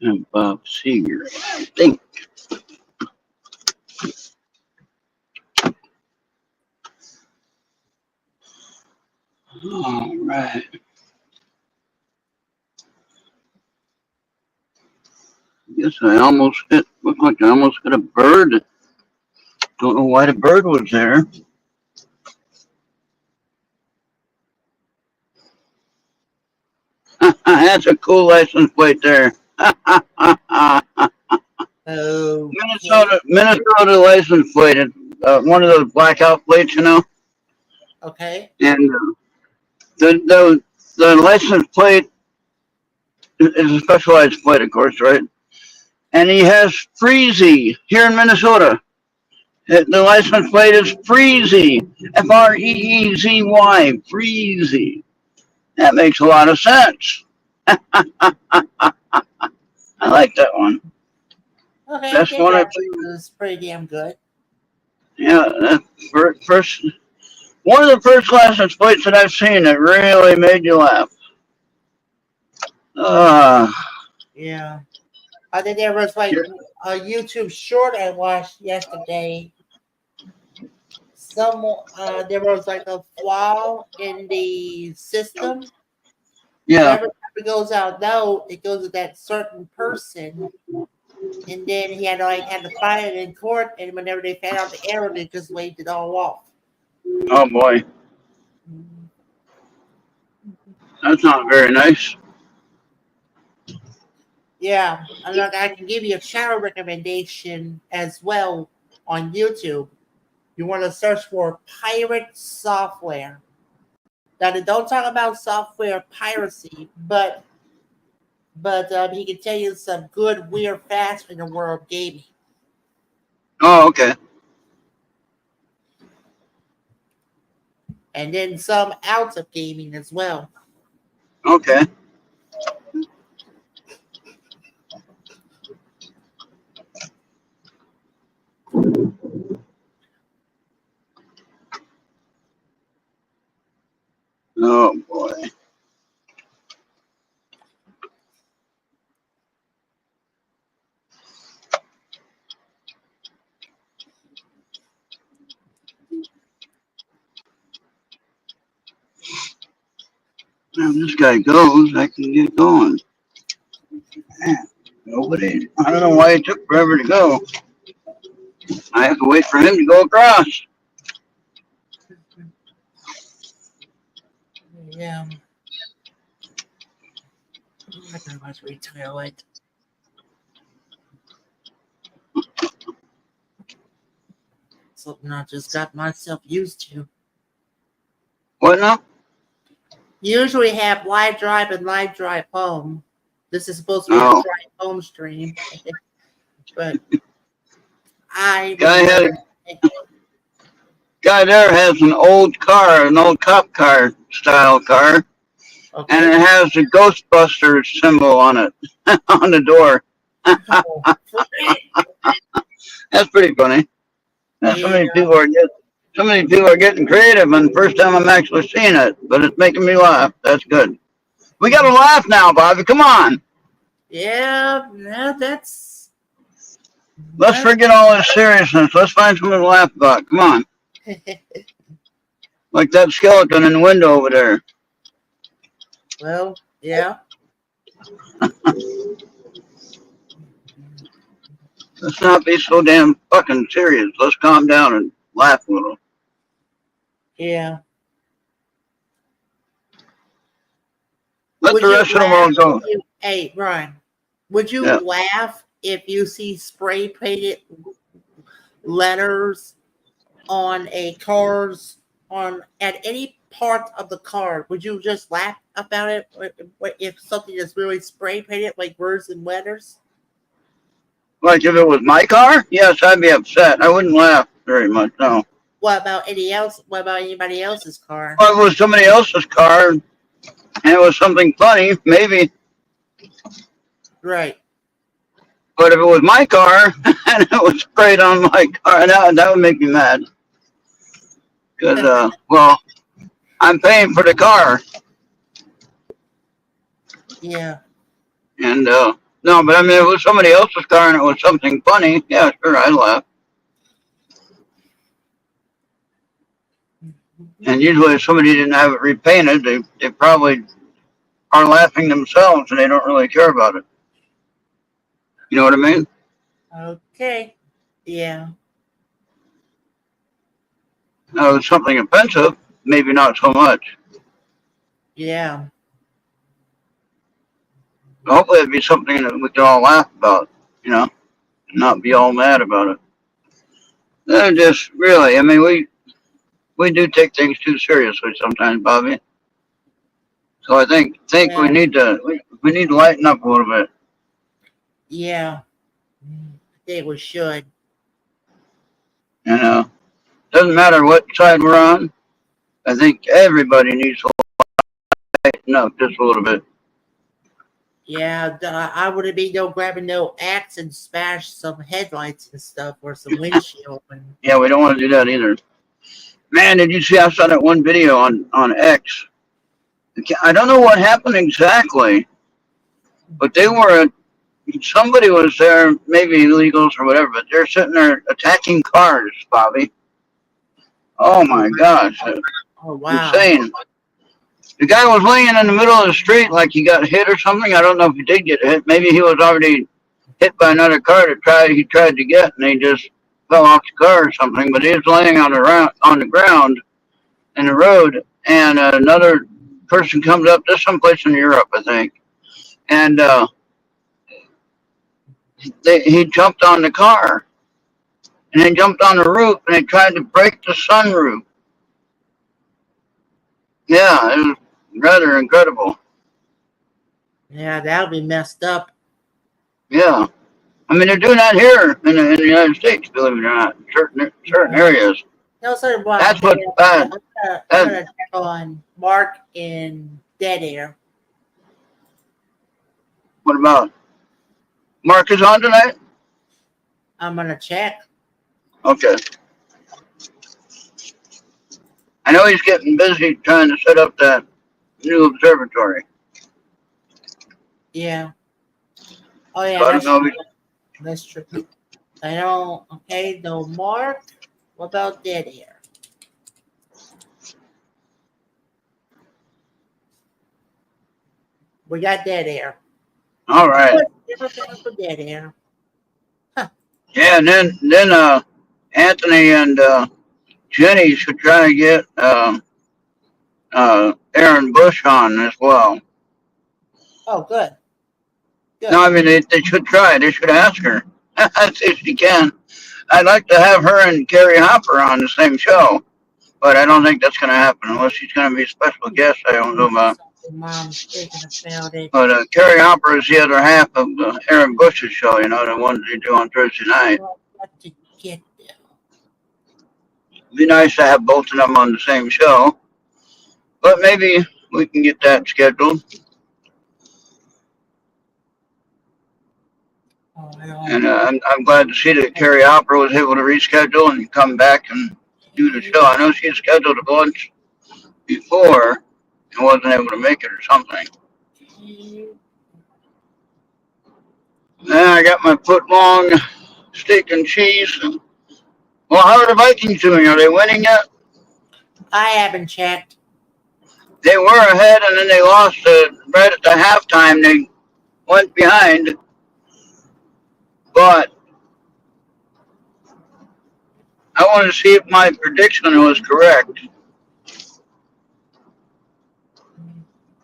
And Bob Seger, I think. All right. Guess I almost hit. Looked like I almost hit a bird. Don't know why the bird was there. That's a cool license plate there. Okay. Minnesota license plate. One of those blackout plates, Okay. And the license plate is a specialized plate, of course, right? And he has Freezy here in Minnesota. The license plate is Freezy, Freezy, Freezy. That makes a lot of sense. I like that one. Okay. That's That one of is pretty damn good. yeah. First one of the first license plates that I've seen that really made you laugh. Uh, Yeah. I think there was like a YouTube short I watched yesterday. There was like a flaw in the system. So yeah. every time it goes out, no, it goes to that certain person, and then he had to fight it in court. And whenever they found out the error, they just waved it all off. Oh boy, that's not very nice. Yeah, and look, I can give you a channel recommendation as well on YouTube. You want to search for pirate software. Now, they don't talk about software piracy, but he can tell you some good weird facts in the world of gaming, Oh, okay. and then some out of gaming as well. Okay. Oh boy. Now this guy goes, I can get going. Man, nobody. I don't know why it took forever to go. I have to wait for him to go across. Yeah, I pretty much retail it. Something I just got myself used to. What now? Usually have live drive and live drive home. This is supposed to be a Oh, drive home stream, but I guy had remember. a guy there has an old car, an old cop car style car, and Okay. it has the Ghostbusters symbol on it on the door. Oh, That's pretty funny. Now, yeah, so many people are getting creative, and the first time I'm actually seeing it, but it's making me laugh. That's good. We got to laugh now, Bobby. Come on. yeah. No, that's Let's that's forget all this seriousness. Let's find something to laugh about. Come on. Like that skeleton in the window over there. well, yeah. Let's not be so damn fucking serious. Let's calm down and laugh a little. Yeah. Let Would the you rest of the laugh world if go. you? Hey, Ryan. Would you Yeah. laugh if you see spray painted letters on a car's on at any part of the car? Would you just laugh about it if something is really spray painted like words and letters? Like if it was my car, yes, I'd be upset. I wouldn't laugh very much. No. What about any else? What about anybody else's car? Well, if it was somebody else's car and it was something funny, maybe. Right. But if it was my car and it was sprayed on my car, that would make me mad. Because, well, I'm paying for the car. Yeah. And No, but I mean, if it was somebody else's car and it was something funny, yeah, sure, I'd laugh. And usually, if somebody didn't have it repainted, they probably are laughing themselves and they don't really care about it. You know what I mean? Okay. Yeah. Now, if it's something offensive, maybe not so much. Yeah. But hopefully, it'd be something that we can all laugh about, you know, and not be all mad about it. And just really, I mean, we do take things too seriously sometimes, Bobby. So I think we Yeah. need to we need to lighten up a little bit. Yeah. I think we should. You know, doesn't matter what side we're on. I think everybody needs to lighten up just a little bit. Yeah, I would be no grabbing no axe and smash some headlights and stuff or some windshield. And, Yeah, we don't want to do that either. Man, did you see? I saw that one video on X. I don't know what happened exactly, but they were somebody was there, maybe illegals or whatever, but they're sitting there attacking cars, Bobby. Oh my gosh, oh wow. insane! The guy was laying in the middle of the street like he got hit or something. I don't know if he did get hit. Maybe he was already hit by another car he tried to get, and he just fell off the car or something. But he was laying on the ground in the road, and another person comes up. This someplace in Europe, I think, and he jumped on the car, and then jumped on the roof, and they tried to break the sunroof. Yeah, it was rather incredible. Yeah, that would be messed up. Yeah. I mean, they're doing that here in the United States, believe it or not, in certain areas. No, sir. What? That's what's bad. I'm gonna check on Mark in Dead Air. What about Mark is on tonight? I'm gonna check. Okay. I know he's getting busy trying to set up that new observatory. Yeah. Oh yeah, So I don't know if that's true. I don't. Okay, no Mark. What about Dead Air? We got Dead Air. all right. Everything for Dead Air. Yeah, and then Anthony and Jenny should try to get Aaron Bush on as well. Oh, good. Good. No, I mean they should try. They should ask her. See if she can. I'd like to have her and Carrie Hopper on the same show, but I don't think that's going to happen unless she's going to be a special guest. I don't know about. Mom's thinking about it. But Carrie Hopper is the other half of Aaron Bush's show. You know, the one they do on Thursday night. What to get there? It'd be nice to have both of them on the same show, but maybe we can get that scheduled. Oh, And I'm glad to see that Carrie Hopper was able to reschedule and come back and do the show. I know she had scheduled a bunch before and wasn't able to make it or something. Now I got my foot long steak and cheese. Well, how are the Vikings doing? Are they winning yet? I haven't checked. They were ahead and then they lost right at the halftime. They went behind. But I want to see if my prediction was correct.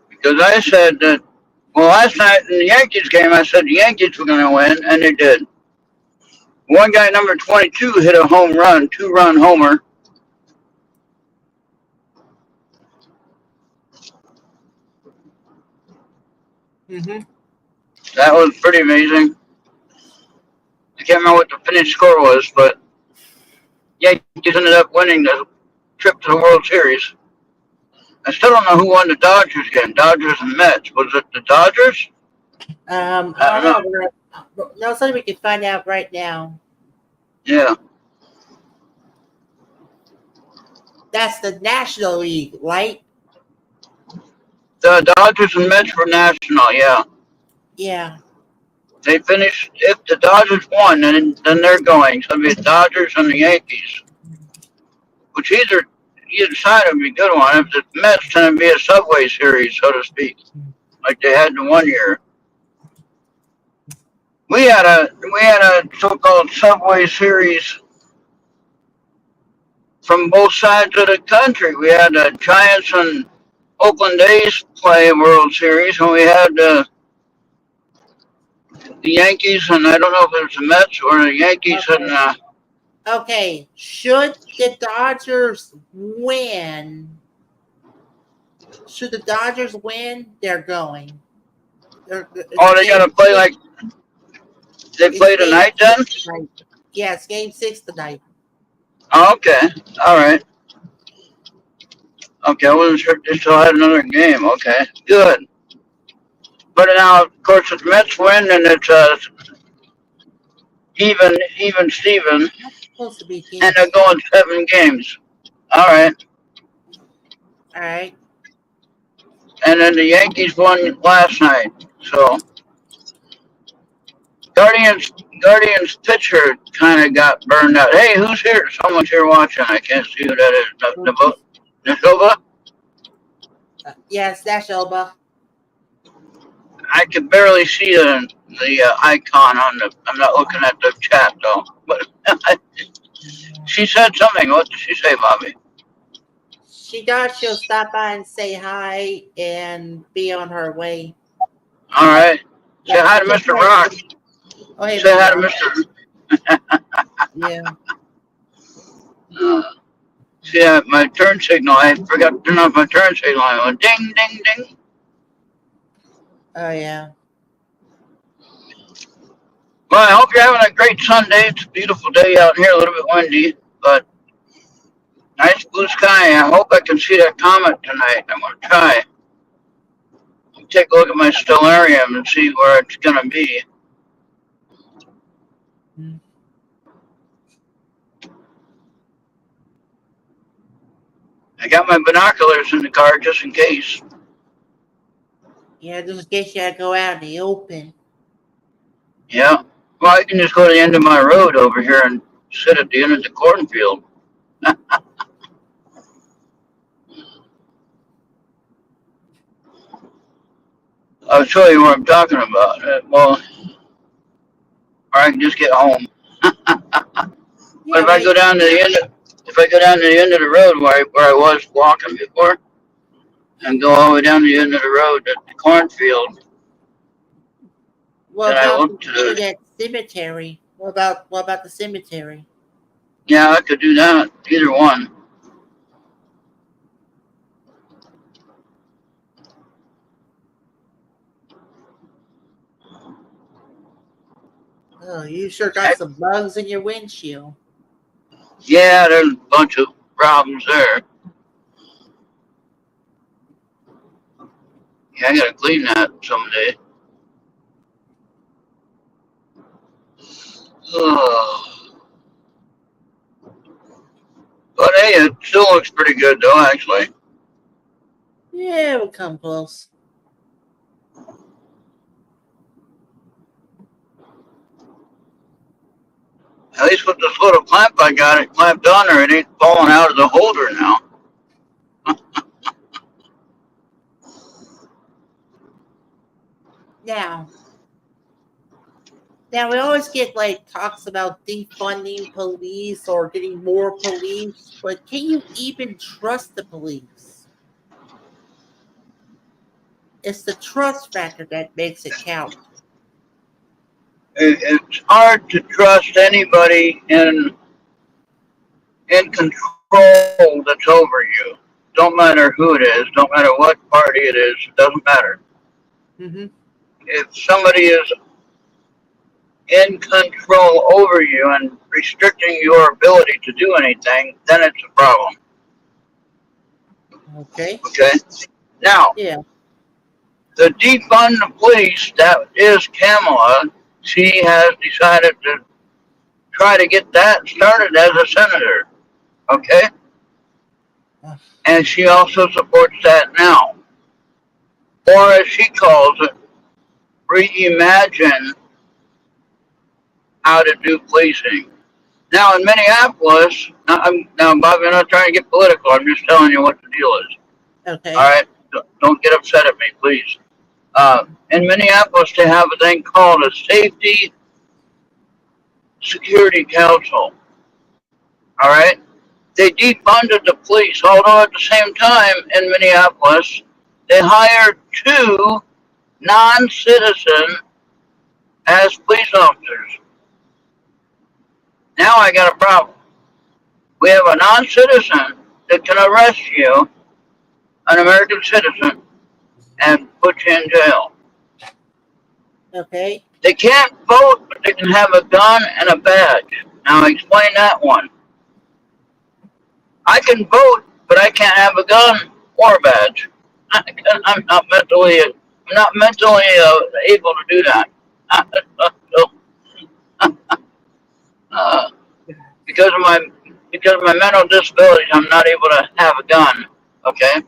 Because I said that, well, last night in the Yankees game, I said the Yankees were going to win, and they did. One guy, number 22, hit a home run, 2-run homer. Mm-hmm. That was pretty amazing. I can't remember what the finished score was, but Yankees ended up winning the trip to the World Series. I still don't know who won the Dodgers game. Dodgers and Mets. Was it the Dodgers? I don't know. No, something we can find out right now. Yeah. That's the National League, right? The Dodgers and Mets were national, yeah. Yeah. They finished. If the Dodgers won, then they're going. So it'll be the Dodgers and the Yankees. Which either side would be a good one. If the Mets, then it'd be a Subway Series, so to speak, like they had in 1 year. We had a so-called Subway Series from both sides of the country. We had the Giants and Oakland A's play World Series, and we had the Yankees, and I don't know if it was the Mets or the Yankees, Okay. and Okay. Should the Dodgers win? Should the Dodgers win? They're going. oh, they got to play like they It's play game tonight then? 6 tonight. Yes, game 6 tonight. Oh, okay, all right. Okay, I wasn't sure if they still had another game. Okay, good. But now, of course, if the Mets win, then it's even Steven, That's supposed to be game and they're 6. going 7 games. All right. All right. And then the Yankees won last night. So Guardians pitcher kind of got burned out. Hey, who's here? Someone's here watching. I can't see who that is. Nova? Yes, that's Oba. I can barely see the icon on the. I'm not looking at the chat though. But she said something. What did she say, Bobby? She thought she'll stop by and say hi and be on her way. All right. Say hi to Mr. Rock. Oh, hey, Say hi to Mr. Yeah. See, my turn signal. I forgot to turn off my turn signal. I went ding, ding, ding. Oh, yeah. Well, I hope you're having a great Sunday. It's a beautiful day out here, a little bit windy, but nice blue sky. I hope I can see that comet tonight. I'm going to try. Take a look at my stellarium and see where it's going to be. I got my binoculars in the car just in case. Yeah, just in case you had to go out in the open. Yeah. Well, I can just go to the end of my road over here and sit at the end of the cornfield. I'll show you what I'm talking about. Well, or I can just get home. But if I go down to the end, if I go down to the end of the road where I was walking before, and go all the way down to the end of the road at the cornfield, Well, then I about look to that cemetery. What about the cemetery? yeah, I could do that. Either one. Oh, you sure got some bugs in your windshield. Yeah, there's a bunch of problems there. Yeah, I gotta clean that someday. Oh. But hey, it still looks pretty good though, actually. Yeah, we'll come close. At least with this little clamp I got it clamped on there, it ain't falling out of the holder now. Now we always get like talks about defunding police or getting more police, but can you even trust the police? It's the trust factor that makes it count. It's hard to trust anybody in control that's over you. Don't matter who it is, don't matter what party it is, it doesn't matter. Mm-hmm. If somebody is in control over you and restricting your ability to do anything, then it's a problem. Okay. Okay? Now, Yeah. the defund the police, that is Kamala. She has decided to try to get that started as a senator. Okay? And she also supports that now. Or as she calls it, reimagine how to do policing. Now in Minneapolis, now Bobby, I'm not trying to get political. I'm just telling you what the deal is. All Okay. right, don't get upset at me, please. In Minneapolis, they have a thing called a Safety Security Council. All right, they defunded the police, although at the same time in Minneapolis, they hired two non-citizen as police officers. Now I got a problem. We have a non-citizen that can arrest you, an American citizen, and put you in jail. Okay. They can't vote, but they can have a gun and a badge. Now explain that one. I can vote, but I can't have a gun or a badge. I'm not mentally able to do that. uh, because of my mental disabilities, I'm not able to have a gun. Okay,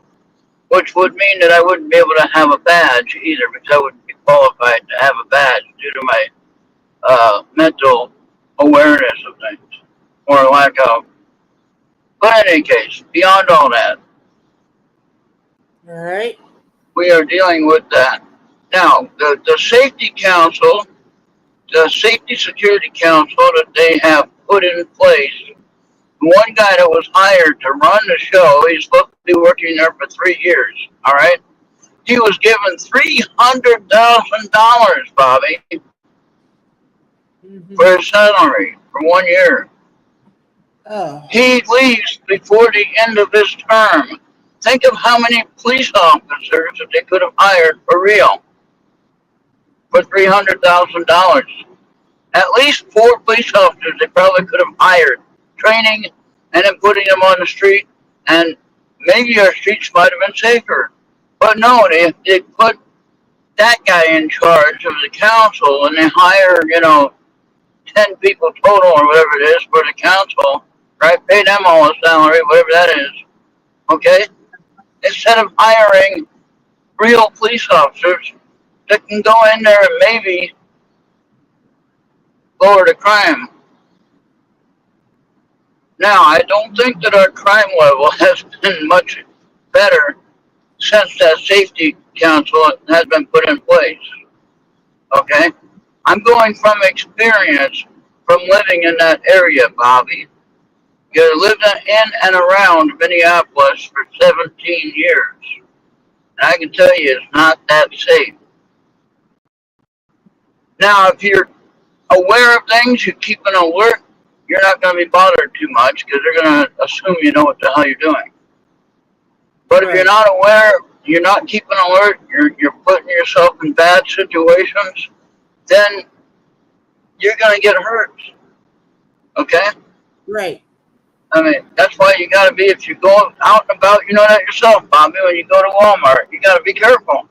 which would mean that I wouldn't be able to have a badge either, because I wouldn't be qualified to have a badge due to my mental awareness of things or lack of. But in any case, beyond all that, All right. we are dealing with that. Now, the Safety Council, the Safety Security Council that they have put in place, one guy that was hired to run the show, he's supposed to be working there for 3 years, all right? He was given $300,000, Bobby, Mm-hmm. for his salary for 1 year. Oh. He leaves before the end of his term. Think of how many police officers that they could have hired for real for $300,000. At least 4 police officers they probably could have hired, training, and then putting them on the street, and maybe our streets might have been safer. But no, they put that guy in charge of the council, and they hire, 10 people total or whatever it is for the council, right? Pay them all a salary, whatever that is, okay? Instead of hiring real police officers that can go in there and maybe lower the crime. Now, I don't think that our crime level has been much better since that safety council has been put in place. Okay? I'm going from experience from living in that area, Bobby. You lived in and around Minneapolis for 17 years. And I can tell you it's not that safe. Now, if you're aware of things, you keep an alert, you're not going to be bothered too much because they're going to assume you know what the hell you're doing. But if you're not aware, you're not keeping alert, you're putting yourself in bad situations, then you're going to get hurt. Okay? Right. I mean, that's why you got to be, if you go out and about, you know that yourself, Bobby, when you go to Walmart, you got to be careful.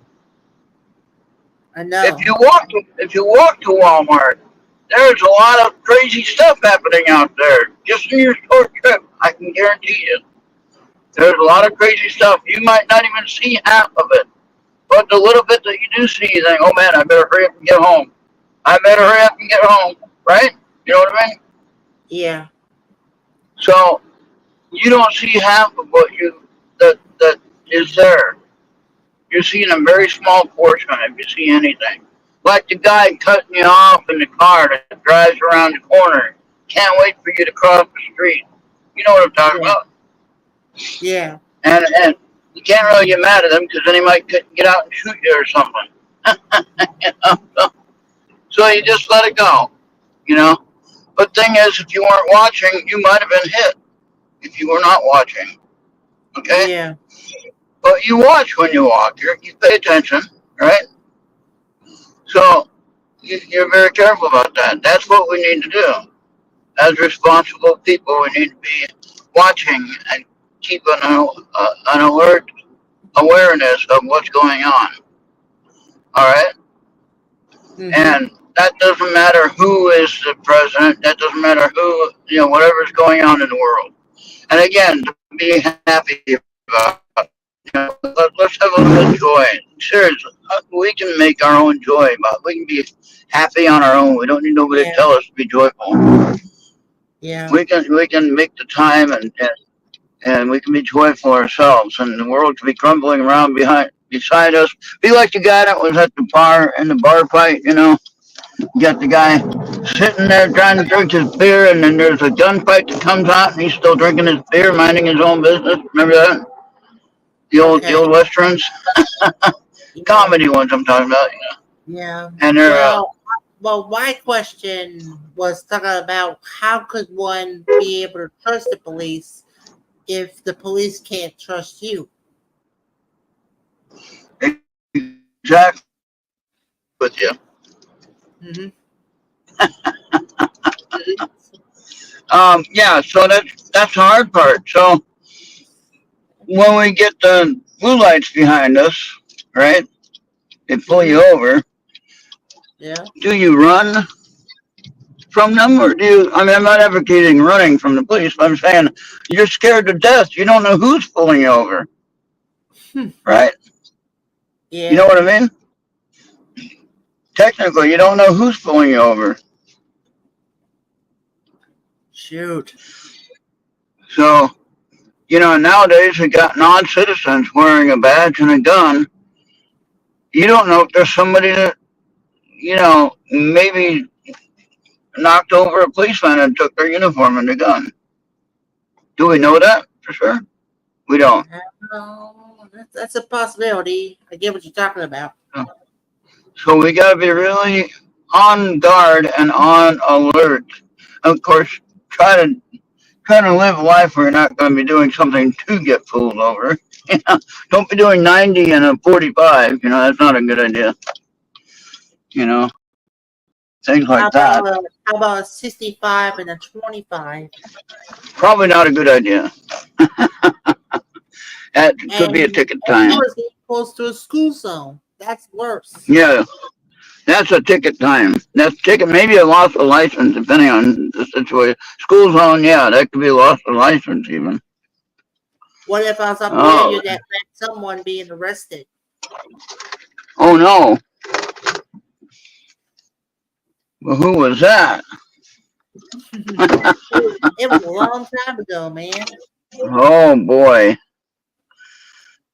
I know. If you walk to Walmart, there's a lot of crazy stuff happening out there. Just in your short trip, I can guarantee you. There's a lot of crazy stuff. You might not even see half of it. But the little bit that you do see, you think, oh man, I better hurry up and get home. I better hurry up and get home. Right? You know what I mean? Yeah. So you don't see half of what that is there. You're seeing a very small portion if you see anything. Like the guy cutting you off in the car that drives around the corner. Can't wait for you to cross the street. You know what I'm talking about? Yeah. And you can't really get mad at him because then he might get out and shoot you or something. So you just let it go, But thing is, if you weren't watching, you might have been hit if you were not watching. Okay? Yeah. But you watch when you walk. You pay attention, right? So you're very careful about that. That's what we need to do. As responsible people, we need to be watching and keep an alert awareness of what's going on. All right? Mm-hmm. And that doesn't matter who is the president. That doesn't matter who, whatever's going on in the world. And again, to be happy about, let's Let's have a little joy. Seriously, we can make our own joy, but we can be happy on our own. We don't need nobody to Yeah, tell us to be joyful. yeah, We can make the time and we can be joyful ourselves, and the world can be crumbling around beside us. Be like the guy that was at the bar in the bar fight. You got the guy sitting there trying to drink his beer, and then there's a gunfight that comes out, and he's still drinking his beer, minding his own business. Remember that? The okay, old westerns, yeah, comedy ones I'm talking about. yeah. And they're Well, my question was talking about how could one be able to trust the police if the police can't trust you? exactly with you. Hmm. Yeah, so that's the hard part. So when we get the blue lights behind us, right? They pull Hmm. you over. Yeah. Do you run from them, or do you? I mean, I'm not advocating running from the police, but I'm saying you're scared to death. You don't know who's pulling you over, Hmm. right? You know Yeah. what I mean? Technically, you don't know who's pulling you over. Shoot. So, nowadays we got non-citizens wearing a badge and a gun. You don't know if there's somebody that, maybe knocked over a policeman and took their uniform and the gun. Do we know that for sure? We don't. That's a possibility. I get what you're talking about. So we got to be really on guard and on alert. Of course, try to try to live a life where you're not going to be doing something to get pulled over. Don't be doing 90 and a 45. That's not a good idea. You know, things like that. How about a 65 and a 25? Probably not a good idea. That could be a And ticket time. worse, getting close to a school zone. That's worse. Yeah, that's a ticket time. That's ticket, maybe a loss of license, depending on the situation. School zone, yeah, that could be a loss of license even. What if I was up near Oh, you that meant someone being arrested? oh no. Well, who was that? It was a long time ago, man. Oh boy.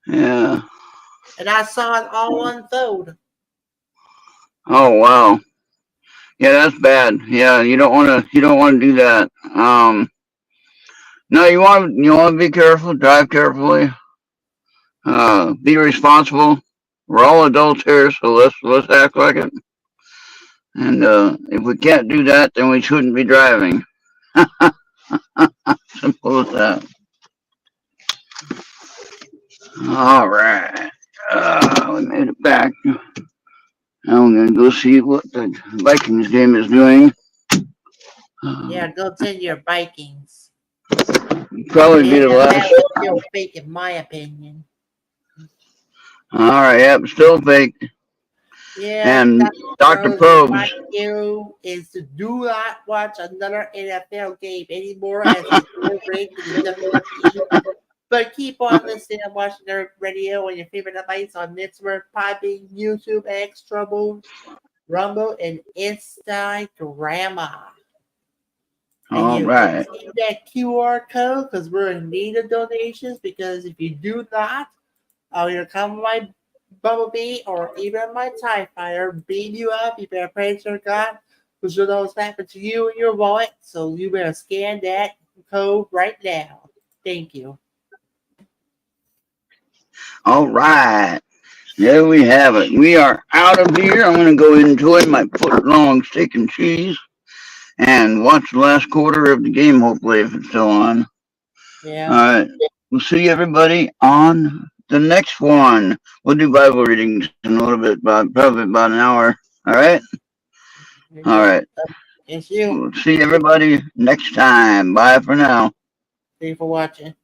Yeah. And I saw it all unfold. Oh wow. Yeah, that's bad. Yeah, you don't want to do that. No, you want to be careful, drive carefully, be responsible. We're all adults here, so let's act like it. And if we can't do that, then we shouldn't be driving. Simple as that. All right. We made it back. Now I'm gonna go see what the Vikings game is doing. Yeah, go tend your Vikings. Probably The be the NFL last. is still fake, in my opinion. All right. Yep. Still fake. Yeah, And Dr. Dr. Rose, and my Probes. cue is to do not watch another NFL game anymore as it's rigged to the WWE. But keep on listening and watching Nerd Radio on your favorite device on Network, Podbean, YouTube, X, Rumble, and Instagram. And All you right. receive that QR code because we're in need of donations. Because if you do not, I'll either come with my Bumblebee or even my TIE Fighter, beam you up. You better pray to God, because you'll know what's happened to you and your wallet. So you better scan that code right now. Thank you. All right. There we have it. We are out of here. I'm going to go enjoy my foot long steak and cheese and watch the last quarter of the game, hopefully, if it's still on. All Yeah. right. We'll see everybody on the next one. We'll do Bible readings in a little bit, probably about an hour. All right. All Yeah. right. It's you. We'll see everybody next time. Bye for now. Thank you for watching.